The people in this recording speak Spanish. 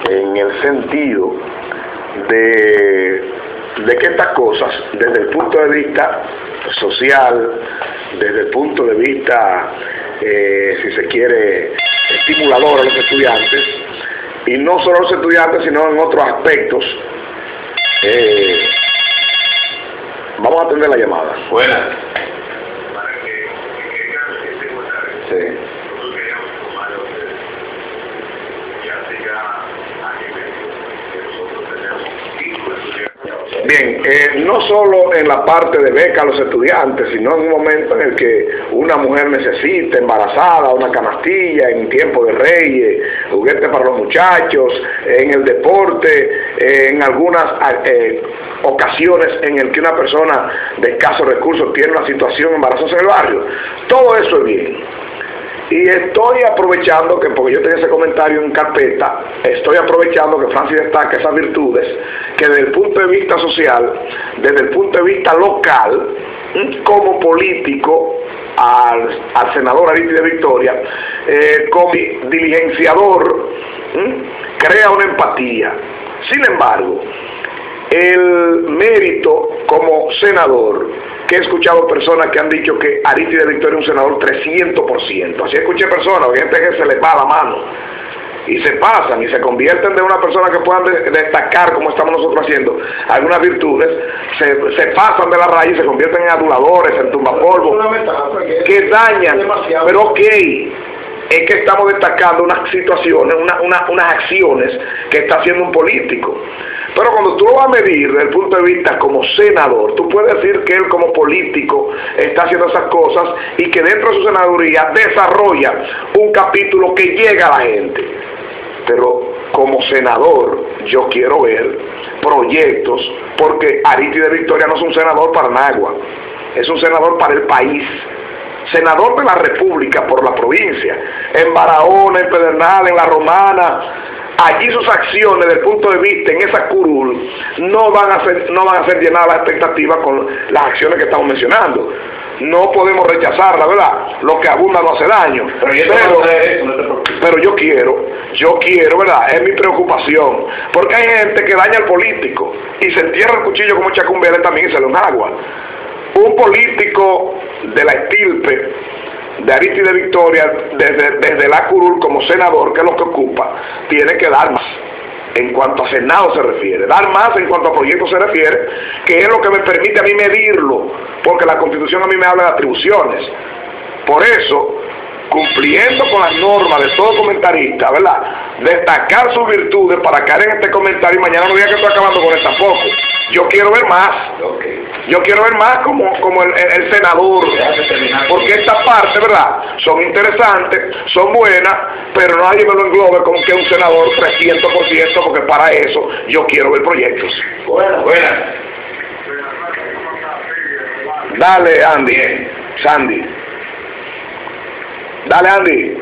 en el sentido de que estas cosas, desde el punto de vista social, desde el punto de vista, si se quiere, estimulador a los estudiantes, y no solo a los estudiantes, sino en otros aspectos. Vamos a atender la llamada. Buenas. Sí. Bien, no solo en la parte de beca a los estudiantes, sino en un momento en el que una mujer necesita, embarazada, una canastilla, en tiempo de Reyes, juguetes para los muchachos, en el deporte, en algunas ocasiones en el que una persona de escasos recursos tiene una situación embarazosa en el barrio. Todo eso es bien. Y estoy aprovechando que, porque yo tenía ese comentario en carpeta, estoy aprovechando que Francis destaca esas virtudes que desde el punto de vista social, desde el punto de vista local, como político, al senador Aristide Victoria, como diligenciador, crea una empatía. Sin embargo, el mérito como senador, que he escuchado personas que han dicho que Aristide Victoria es un senador 300%. Así escuché personas, gente que se les va la mano y se pasan y se convierten de una persona que puedan destacar, como estamos nosotros haciendo, algunas virtudes, se pasan de la raya y se convierten en aduladores, en tumbapolvos, que dañan. Pero ok, es que estamos destacando unas situaciones, unas acciones que está haciendo un político. Pero cuando tú lo vas a medir desde el punto de vista como senador, tú puedes decir que él como político está haciendo esas cosas y que dentro de su senaduría desarrolla un capítulo que llega a la gente. Pero como senador yo quiero ver proyectos, porque Aristide Victoria no es un senador para Nagua, es un senador para el país. Senador de la República por la provincia, en Barahona, en Pedernal, en La Romana. Allí sus acciones, desde el punto de vista en esa curul, no van a ser llenadas las expectativas con las acciones que estamos mencionando. No podemos rechazarla, ¿verdad? Lo que abunda no hace daño. Pero yo quiero, ¿verdad? Es mi preocupación. Porque hay gente que daña al político y se entierra el cuchillo como Chacumbele también y se le da agua. Un político de la estirpe de Aristide Victoria, desde la curul como senador, que es lo que ocupa, tiene que dar más en cuanto a Senado se refiere, dar más en cuanto a proyectos se refiere, que es lo que me permite a mí medirlo, porque la Constitución a mí me habla de atribuciones. Por eso, cumpliendo con las normas de todo comentarista, ¿verdad? Destacar sus virtudes para caer en este comentario y mañana no diga que estoy acabando con él tampoco. Yo quiero ver más. Yo quiero ver más como el senador, porque esta parte, ¿verdad? Son interesantes, son buenas, pero nadie me lo englobe como que un senador 300%, porque para eso yo quiero ver proyectos. Buenas. Dale, Andy. Sandy. Dale, Andy.